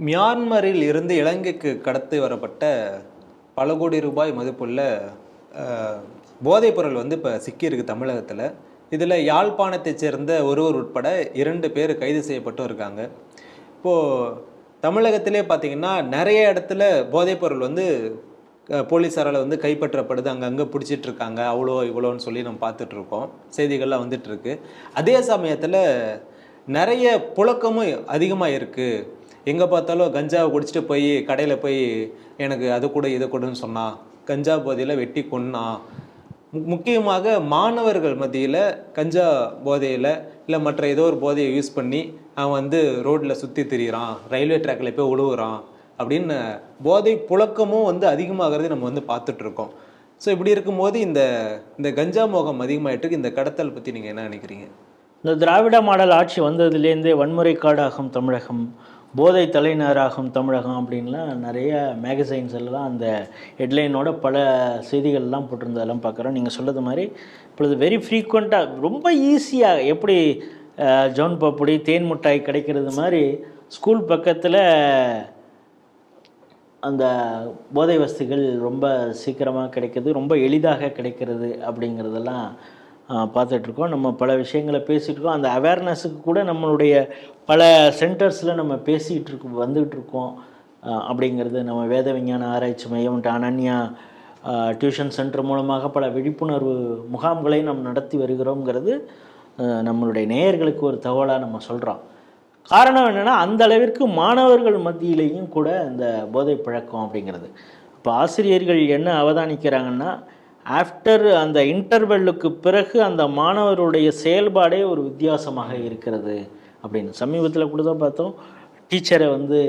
மியான்மரில் இருந்து இலங்கைக்கு கடத்தி வரப்பட்ட பல கோடி ரூபாய் மதிப்புள்ள போதைப்பொருள் வந்து இப்போ சிக்கியிருக்கு தமிழகத்தில். இதில் யாழ்ப்பாணத்தைச் சேர்ந்த ஒருவர் உட்பட 2 பேர் கைது செய்யப்பட்டும் இருக்காங்க. இப்போது தமிழகத்திலே பார்த்திங்கன்னா நிறைய இடத்துல போதைப்பொருள் வந்து போலீஸாரால் வந்து கைப்பற்றப்படுது, அங்கங்கே பிடிச்சிட்ருக்காங்க, அவ்வளோ இவ்வளோன்னு சொல்லி நம்ம பார்த்துட்ருக்கோம், செய்திகள்லாம் வந்துட்டுருக்கு. அதே சமயத்தில் நிறைய புழக்கமும் அதிகமாக இருக்குது. எங்கே பார்த்தாலும் கஞ்சாவை குடிச்சிட்டு போய் கடையில் போய் எனக்கு அது கூட இதை கூடன்னு சொன்னான், கஞ்சா போதையில் வெட்டி கொன்னான். முக்கியமாக மாணவர்கள் மத்தியில் கஞ்சா போதையில் இல்லை மற்ற ஏதோ ஒரு போதையை யூஸ் பண்ணி அவன் வந்து ரோட்டில் சுற்றி திரிகிறான், ரயில்வே ட்ராக்கில் போய் உழுவுறான் அப்படின்னு போதை புழக்கமும் வந்து அதிகமாகிறது நம்ம வந்து பார்த்துட்ருக்கோம். ஸோ இப்படி இருக்கும்போது இந்த இந்த கஞ்சா மோகம் அதிகமாகிட்டு இந்த கடத்தல் பற்றி நீங்கள் என்ன நினைக்கிறீங்க? இந்த திராவிட மாடல் ஆட்சி வந்ததுலேருந்தே வன்முறை காடாகும் தமிழகம், போதை தலைநகராகும் தமிழகம் அப்படின்லாம் நிறைய மேகசைன்ஸ் எல்லாம் அந்த ஹெட்லைனோட பல செய்திகள்லாம் போட்டிருந்ததெல்லாம் பார்க்குறோம். நீங்கள் சொல்கிறது மாதிரி இப்பொழுது வெரி ஃப்ரீக்வெண்ட்டாக ரொம்ப ஈஸியாக எப்படி ஜவுன் பப்படி தேன் மிட்டாய் கிடைக்கிறது மாதிரி ஸ்கூல் பக்கத்தில் அந்த போதை வஸ்துகள் ரொம்ப சீக்கிரமாக கிடைக்கிது, ரொம்ப எளிதாக கிடைக்கிறது அப்படிங்கிறதெல்லாம் பார்த்துட்ருக்கோம். நம்ம பல விஷயங்களை பேசிகிட்ருக்கோம். அந்த அவேர்னஸுக்கு கூட நம்மளுடைய பல சென்டர்ஸில் நம்ம வந்துகிட்ருக்கோம் அப்படிங்கிறது நம்ம வேத விஞ்ஞான ஆராய்ச்சி மையம் அனன்யா டியூஷன் சென்டர் மூலமாக பல விழிப்புணர்வு முகாம்களை நம்ம நடத்தி வருகிறோங்கிறது நம்மளுடைய நேயர்களுக்கு ஒரு தகவலாக நம்ம சொல்கிறோம். காரணம் என்னென்னா அந்த அளவிற்கு மாணவர்கள் மத்தியிலையும் கூட இந்த போதை பழக்கம் அப்படிங்கிறது. இப்போ ஆசிரியர்கள் என்ன அவதானிக்கிறாங்கன்னா, ஆஃப்டர் அந்த இன்டர்வெல்லுக்கு பிறகு அந்த மாணவருடைய செயல்பாடே ஒரு வித்தியாசமாக இருக்கிறது அப்படின்னு. சமீபத்தில் கூட தான் பார்த்தோம், டீச்சரை வந்து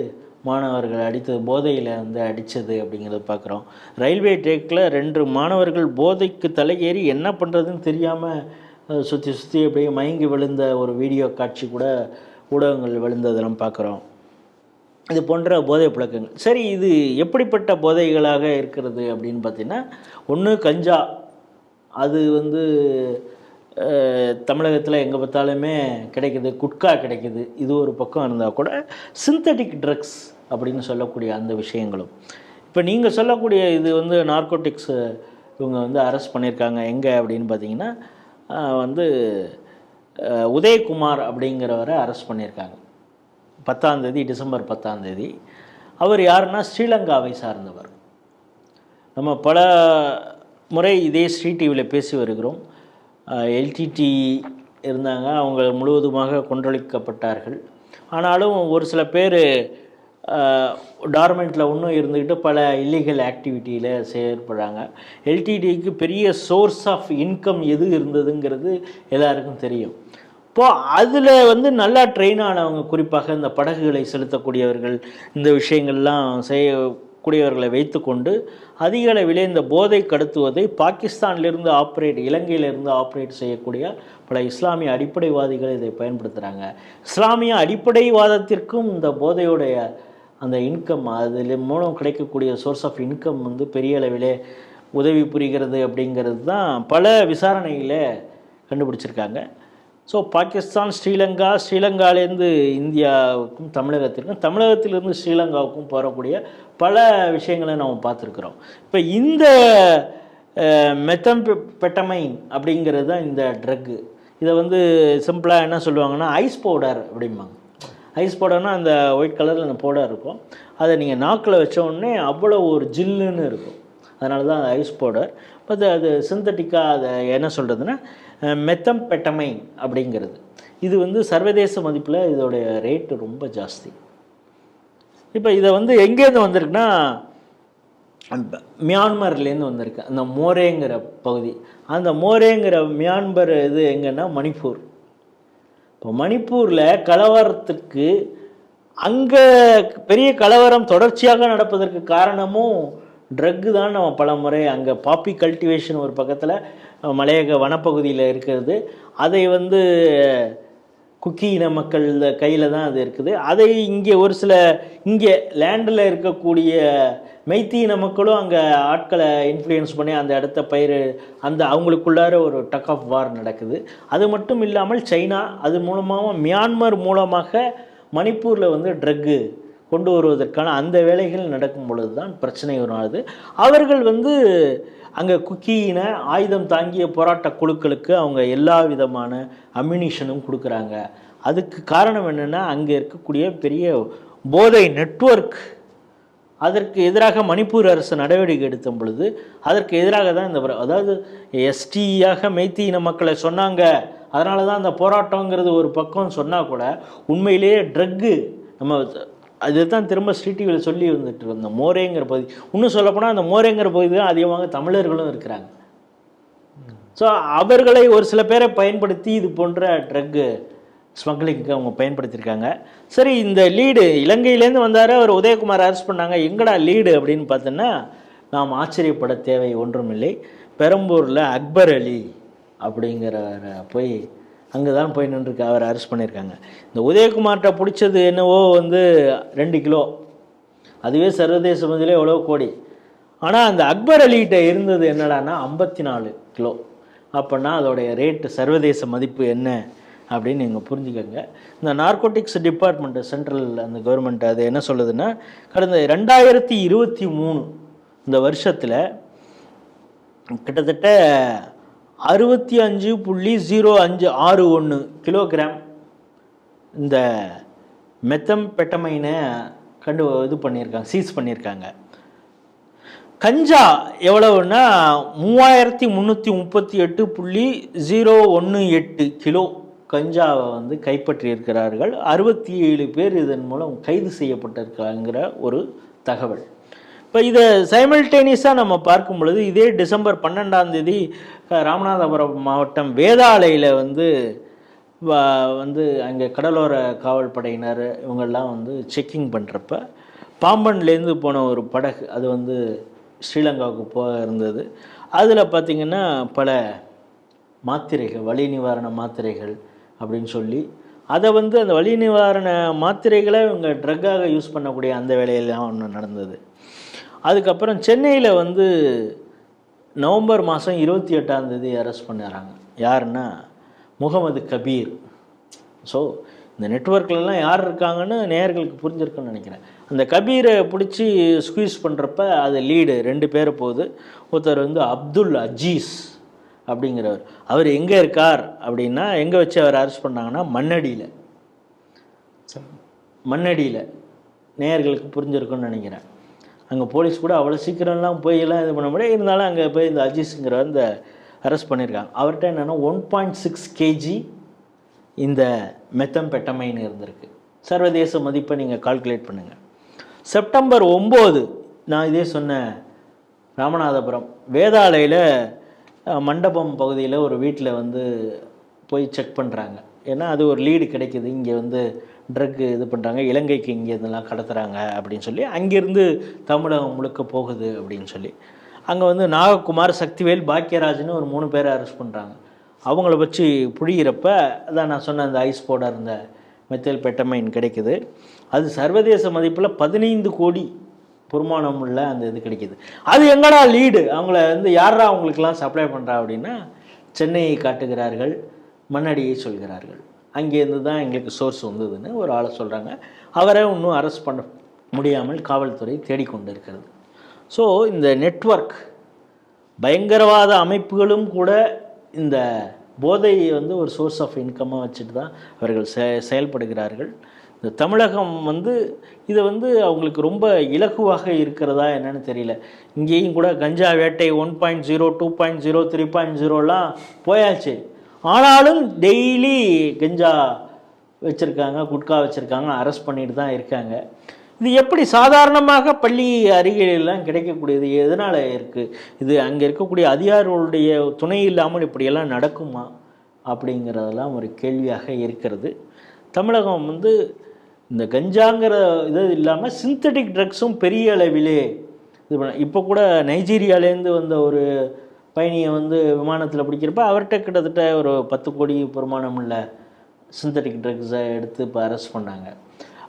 மாணவர்கள் அடித்தது, போதையில் வந்து அடித்தது அப்படிங்கிறத பார்க்குறோம். ரயில்வே ட்ராக்கில் 2 மாணவர்கள் போதைக்கு தலையேறி என்ன பண்ணுறதுன்னு தெரியாமல் சுற்றி சுற்றி அப்படியே மயங்கி விழுந்த ஒரு வீடியோ காட்சி கூட ஊடகங்கள் விழுந்ததெல்லாம் பார்க்குறோம். இது போன்ற போதை பழக்கங்கள். சரி, இது எப்படிப்பட்ட போதைகளாக இருக்கிறது அப்படின்னு பார்த்தீங்கன்னா, ஒன்று கஞ்சா, அது வந்து தமிழகத்தில் எங்கே பார்த்தாலுமே கிடைக்கிது, குட்கா கிடைக்கிது, இது ஒரு பக்கம் இருந்தால் கூட சிந்தட்டிக் ட்ரக்ஸ் அப்படின்னு சொல்லக்கூடிய அந்த விஷயங்களும். இப்போ நீங்கள் சொல்லக்கூடிய இது வந்து நார்கோட்டிக்ஸ் இவங்க வந்து அரெஸ்ட் பண்ணியிருக்காங்க. எங்கே அப்படின்னு பார்த்தீங்கன்னா வந்து உதயகுமார் அப்படிங்கிறவரை அரெஸ்ட் பண்ணியிருக்காங்க 10ஆம் தேதி, டிசம்பர் 10ஆம் தேதி. அவர் யாருன்னா ஸ்ரீலங்காவை சார்ந்தவர். நம்ம பல முறை இதே ஸ்ரீ டிவியில் பேசி வருகிறோம். எல்டிடி இருந்தாங்க, அவங்க முழுவதுமாக கொன்றொழிக்கப்பட்டார்கள். ஆனாலும் ஒரு சில பேர் டார்மெண்ட்டில் இன்னும் இருந்துக்கிட்டு பல இல்லீகல் ஆக்டிவிட்டியில் செயற்படுறாங்க. எல்டிடிக்கு பெரிய சோர்ஸ் ஆஃப் இன்கம் எது இருந்ததுங்கிறது எல்லாருக்கும் தெரியும். இப்போது அதில் வந்து நல்லா ட்ரெயின் ஆனவங்க, குறிப்பாக இந்த படகுகளை செலுத்தக்கூடியவர்கள், இந்த விஷயங்கள்லாம் செய்யக்கூடியவர்களை வைத்து கொண்டு அதிக அளவிலே இந்த போதை கடத்துவதை பாகிஸ்தானிலிருந்து இலங்கையிலிருந்து ஆப்ரேட் செய்யக்கூடிய பல இஸ்லாமிய அடிப்படைவாதிகள் இதை பயன்படுத்துகிறாங்க. இஸ்லாமிய அடிப்படைவாதத்திற்கும் இந்த போதையுடைய அந்த இன்கம், அதில் மூலம் கிடைக்கக்கூடிய சோர்ஸ் ஆஃப் இன்கம் வந்து பெரிய அளவிலே உதவி புரிகிறது அப்படிங்கிறது தான் பல விசாரணையில் கண்டுபிடிச்சிருக்காங்க. ஸோ பாகிஸ்தான், ஸ்ரீலங்காலேருந்து இந்தியாவுக்கும் தமிழகத்திற்கும், தமிழகத்திலிருந்து ஸ்ரீலங்காவுக்கும் போகக்கூடிய பல விஷயங்களை நம்ம பார்த்துருக்குறோம். இப்போ இந்த மெத்தம்பெட்டமைன் அப்படிங்கிறது தான் இந்த ட்ரக்கு. இதை வந்து சிம்பிளாக என்ன சொல்லுவாங்கன்னா ஐஸ் பவுடர் அப்படிம்பாங்க. ஐஸ் பவுடர்னால் அந்த ஒயிட் கலரில் அந்த பவுடர் இருக்கும், அதை நீங்கள் நாக்கில் வச்ச உடனே அவ்வளோ ஒரு ஜில்லுன்னு இருக்கும், அதனால தான் ஐஸ் பவுடர். பட் அது சிந்தட்டிக்காக அதை என்ன சொல்கிறதுன்னா மெத்தம்பெட்டமைன் அப்படிங்கிறது. இது வந்து சர்வதேச மதிப்பில் இதோடைய ரேட்டு ரொம்ப ஜாஸ்தி. இப்போ இதை வந்து எங்கேருந்து வந்திருக்குன்னா மியான்மர்லேருந்து வந்திருக்கு. அந்த மோரேங்கிற பகுதி, அந்த மோரேங்கிற மியான்மர் இது எங்கன்னா மணிப்பூர். இப்போ மணிப்பூரில் கலவரத்துக்கு, அங்கே பெரிய கலவரம் தொடர்ச்சியாக நடப்பதற்கு காரணமும் ட்ரக்கு தான். நம்ம பல முறை அங்கே பாப்பி கல்டிவேஷன் ஒரு பக்கத்தில் மலையக வனப்பகுதியில் இருக்கிறது, அதை வந்து குக்கி இன மக்கள் கையில் தான் அது இருக்குது. அதை இங்கே ஒரு சில இங்கே லேண்டில் இருக்கக்கூடிய மெய்த்தி இன மக்களும் அங்கே ஆட்களை இன்ஃப்ளூயன்ஸ் பண்ணி அந்த இடத்த அந்த அவங்களுக்குள்ளார ஒரு டக் ஆஃப் வார் நடக்குது. அது மட்டும் இல்லாமல் சைனா அது மூலமாக மியான்மர் மூலமாக மணிப்பூரில் வந்து ட்ரக்கு கொண்டு வருவதற்கான அந்த வேலைகள் நடக்கும் பொழுது தான் பிரச்சனை வருது. அவர்கள் அங்கே குக்கியின ஆயுதம் தாங்கிய போராட்ட குழுக்களுக்கு அவங்க எல்லா விதமான அம்யூனிஷனும் கொடுக்குறாங்க. அதுக்கு காரணம் என்னென்னா, அங்கே இருக்கக்கூடிய பெரிய போதை நெட்வொர்க். அதற்கு எதிராக மணிப்பூர் அரசு நடவடிக்கை எடுத்த பொழுது அதற்கு எதிராக தான் அதாவது எஸ்டியாக மெய்த்தி இன மக்களை சொன்னாங்க, அதனால தான் அந்த போராட்டங்கிறது ஒரு பக்கம் சொன்னால் கூட உண்மையிலேயே ட்ரக்கு நம்ம அதுதான் திரும்ப ஸ்ரீடிவியில் சொல்லி வந்துட்டு இருந்தோம். மோரேங்கிற பகுதி, இன்னும் சொல்லப்போனால் அந்த மோரேங்கிற பகுதி தான் அதிகமாக தமிழர்களும் இருக்கிறாங்க. ஸோ அவர்களை ஒரு சில பேரை பயன்படுத்தி இது போன்ற ட்ரக்கு ஸ்மக்லிங்க்கு அவங்க பயன்படுத்தியிருக்காங்க. சரி, இந்த லீடு இலங்கையிலேருந்து வந்தார், அவர் உதயகுமார் அரெஸ்ட் பண்ணாங்க. எங்கடா லீடு அப்படின்னு பார்த்தோன்னா, நாம் ஆச்சரியப்பட தேவை ஒன்றுமில்லை. பெரம்பூரில் அக்பர் அலி அப்படிங்கிறவரை போய் அங்கே தான் போய் நின்றுருக்கு, அவர் அரெஸ்ட் பண்ணியிருக்காங்க. இந்த உதயகுமார்கிட்ட பிடிச்சது என்னவோ 2 கிலோ, அதுவே சர்வதேச மதிலே எவ்வளோ கோடி. ஆனால் அந்த அக்பர் அலிகிட்ட இருந்தது என்னடான்னா 54 கிலோ. அப்படின்னா அதோடைய ரேட்டு சர்வதேச மதிப்பு என்ன அப்படின்னு நீங்கள் புரிஞ்சுக்கோங்க. இந்த நார்கோட்டிக்ஸ் டிபார்ட்மெண்ட்டு சென்ட்ரல் அந்த கவர்மெண்ட் அது என்ன சொல்லுதுன்னா, கடந்த 2023 இந்த வருஷத்தில் கிட்டத்தட்ட 65.0561 கிலோகிராம் இந்த மெத்தம்பெட்டமைனை இது பண்ணியிருக்காங்க, சீஸ் பண்ணியிருக்காங்க. கஞ்சா எவ்வளவுன்னா 3338.018 கிலோ கஞ்சாவை கைப்பற்றி இருக்கிறார்கள். 67 பேர் இதன் மூலம் கைது செய்யப்பட்டிருக்காங்கிற ஒரு தகவல். இப்போ இதை சைமல்டேனியஸாக நம்ம பார்க்கும் பொழுது, இதே டிசம்பர் 12ஆம் தேதி ராமநாதபுரம் மாவட்டம் வேதாளையில் அங்கே கடலோர காவல் படையினர் இவங்கெல்லாம் செக்கிங் பண்ணுறப்ப பாம்பன்லேருந்து போன ஒரு படகு அது ஸ்ரீலங்காவுக்கு போக இருந்தது. அதில் பார்த்திங்கன்னா பல மாத்திரைகள், வலி நிவாரண மாத்திரைகள் அப்படின்னு சொல்லி அதை அந்த வலி நிவாரண மாத்திரைகளை இவங்க ட்ரக்காக யூஸ் பண்ணக்கூடிய அந்த வேலையெல்லாம் ஒன்று நடந்தது. அதுக்கப்புறம் சென்னையில் நவம்பர் மாதம் 28ஆம் தேதி அரெஸ்ட் பண்ணுறாங்க. யாருன்னா முகமது கபீர். ஸோ இந்த நெட்வொர்க்லலாம் யார் இருக்காங்கன்னு நேயர்களுக்கு புரிஞ்சிருக்குன்னு நினைக்கிறேன். அந்த கபீரை பிடிச்சி ஸ்குவீஸ் பண்ணுறப்ப அது லீடு 2 பேர் போகுது. ஒருத்தர் அப்துல் அஜீஸ் அப்படிங்கிறவர். அவர் எங்கே இருக்கார் அப்படின்னா, எங்கே வச்சு அவர் அரெஸ்ட் பண்ணாங்கன்னா மண்ணடியில். நேயர்களுக்கு புரிஞ்சிருக்குன்னு நினைக்கிறேன். அங்கே போலீஸ் கூட அவ்வளோ சீக்கிரம்லாம் போயெல்லாம் இது பண்ண முடியாது. இருந்தாலும் அங்கே போய் இந்த அஜீஸுங்கிறவர் இந்த அரெஸ்ட் பண்ணியிருக்காங்க. அவர்கிட்ட என்னென்னா 1.6 kg இந்த மெத்தம்பெட்டமைன் இருந்திருக்கு. சர்வதேச மதிப்பை நீங்கள் கால்குலேட் பண்ணுங்கள். செப்டம்பர் 9 நான் இதே சொன்னேன், ராமநாதபுரம் வேதாளையில் மண்டபம் பகுதியில் ஒரு வீட்டில் போய் செக் பண்ணுறாங்க. ஏன்னா அது ஒரு லீடு கிடைக்கிது, இங்கே ட்ரக்கு இது பண்ணுறாங்க, இலங்கைக்கு இங்கே இதெல்லாம் கடத்துகிறாங்க அப்படின்னு சொல்லி, அங்கேருந்து தமிழகம் முழுக்க போகுது அப்படின்னு சொல்லி அங்கே நாககுமார், சக்திவேல், பாக்கியராஜ்னு ஒரு 3 பேரை அரெஸ்ட் பண்ணுறாங்க. அவங்கள வச்சு புழிகிறப்ப அதான் நான் சொன்ன அந்த ஐஸ் போட இருந்த மெத்தில் பெட்டமைன் கிடைக்குது. அது சர்வதேச மதிப்பில் 15 கோடி பொறுமானம் உள்ள அந்த இது கிடைக்கிது. அது எங்கடா லீடு, அவங்கள யாரா அவங்களுக்கெல்லாம் சப்ளை பண்ணுறா அப்படின்னா, சென்னையை காட்டுகிறார்கள், மண்ணடியை சொல்கிறார்கள். அங்கேருந்து தான் எங்களுக்கு சோர்ஸ் வந்ததுன்னு ஒரு ஆளை சொல்கிறாங்க. அவரை இன்னும் அரெஸ்ட் பண்ண முடியாமல் காவல்துறை தேடிக்கொண்டு இருக்கிறது. ஸோ இந்த நெட்வொர்க் பயங்கரவாத அமைப்புகளும் கூட இந்த போதையை ஒரு சோர்ஸ் ஆஃப் இன்கம்மாக வச்சுட்டு தான் அவர்கள் செயல்படுகிறார்கள். இந்த தமிழகம் இதை அவங்களுக்கு ரொம்ப இலகுவாக இருக்கிறதா என்னன்னு தெரியல. இங்கேயும் கூட கஞ்சா வேட்டை 1.0, 2.0, 3.0லாம் போயாச்சு. ஆனாலும் டெய்லி கஞ்சா வச்சுருக்காங்க, குட்கா வச்சுருக்காங்க, அரெஸ்ட் பண்ணிட்டு தான் இருக்காங்க. இது எப்படி சாதாரணமாக பள்ளி அருகிலெல்லாம் கிடைக்கக்கூடியது எதனால் இருக்குது? இது அங்கே இருக்கக்கூடிய அதிகாரிகளுடைய துணை இல்லாமல் இப்படியெல்லாம் நடக்குமா அப்படிங்கிறதெல்லாம் ஒரு கேள்வியாக இருக்கிறது. தமிழகம் இந்த கஞ்சாங்கிற இது இல்லாமல் சிந்தட்டிக் ட்ரக்ஸும் பெரிய அளவிலே இது பண்ண. இப்போ கூட நைஜீரியாவிலேருந்து வந்த ஒரு பயணியை விமானத்தில் பிடிக்கிறப்ப அவர்கிட்ட கிட்டத்தட்ட ஒரு 10 கோடி பெருமானம் உள்ள சிந்தட்டிக் ட்ரக்ஸை எடுத்து இப்போ அரெஸ்ட் பண்ணாங்க.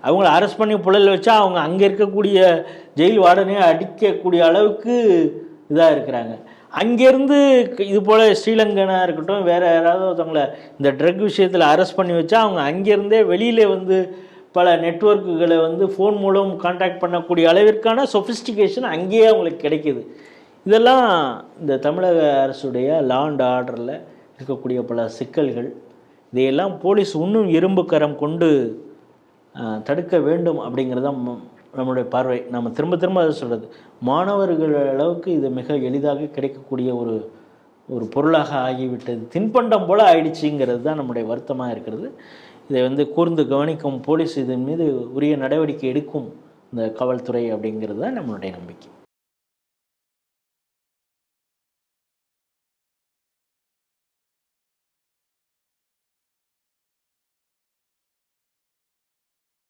அவங்கள அரெஸ்ட் பண்ணி புழல் வச்சா அவங்க அங்கே இருக்கக்கூடிய ஜெயில் வார்டனே அடிக்கக்கூடிய அளவுக்கு இதாக இருக்கிறாங்க. அங்கேருந்து இது போல் ஸ்ரீலங்கனாக இருக்கட்டும், வேறு யாராவது ஒருத்தவங்கள இந்த ட்ரக் விஷயத்தில் அரெஸ்ட் பண்ணி வச்சா அவங்க அங்கேருந்தே வெளியில் பல நெட்வொர்க்குகளை வந்து ஃபோன் மூலம் கான்டாக்ட் பண்ணக்கூடிய அளவிற்கான சொஃபிஸ்டிகேஷன் அங்கேயே அவங்களுக்கு கிடைக்கிது. இதெல்லாம் இந்த தமிழக அரசுடைய லா அண்ட் ஆர்டரில் இருக்கக்கூடிய பல சிக்கல்கள். இதையெல்லாம் போலீஸ் இன்னும் இரும்பு கரம் கொண்டு தடுக்க வேண்டும் அப்படிங்கிறது தான் நம்மளுடைய பார்வை. நம்ம திரும்ப திரும்ப அதை சொல்கிறது, மாணவர்கள் அளவுக்கு இது மிக எளிதாக கிடைக்கக்கூடிய ஒரு பொருளாக ஆகிவிட்டது, தின்பண்டம் போல் ஆயிடுச்சுங்கிறது தான் நம்முடைய வருத்தமாக இருக்கிறது. இதை வந்து கூர்ந்து கவனிக்கும் போலீஸ் இதன் மீது உரிய நடவடிக்கை எடுக்கும் இந்த காவல்துறை அப்படிங்கிறது தான் நம்மளுடைய நம்பிக்கை.